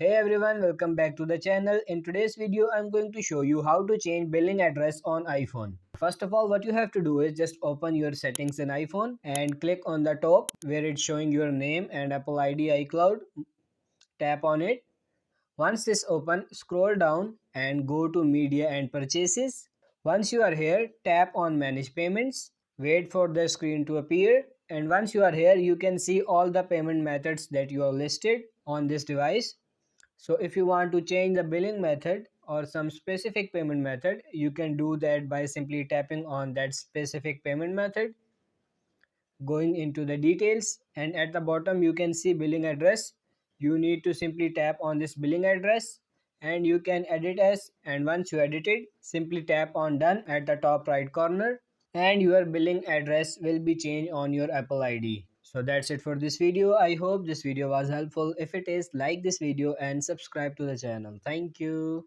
Hey everyone, welcome back to the channel. In today's video, I'm going to show you how to change billing address on iPhone. First of all, what you have to do is just open your settings in iPhone and click on the top where it's showing your name and Apple ID iCloud. Tap on it. Once this open, scroll down and go to media and purchases. Once you are here, tap on manage payments. Wait for the screen to appear. And once you are here, you can see all the payment methods that you are listed on this device. So if you want to change the billing method or some specific payment method, you can do that by simply tapping on that specific payment method, going into the details, and at the bottom you can see billing address. You need to simply tap on this billing address and you can edit as, and once you edit it, simply tap on done at the top right corner and your billing address will be changed on your Apple ID. So that's it for this video. I hope this video was helpful. If it is, like this video and subscribe to the channel. Thank you.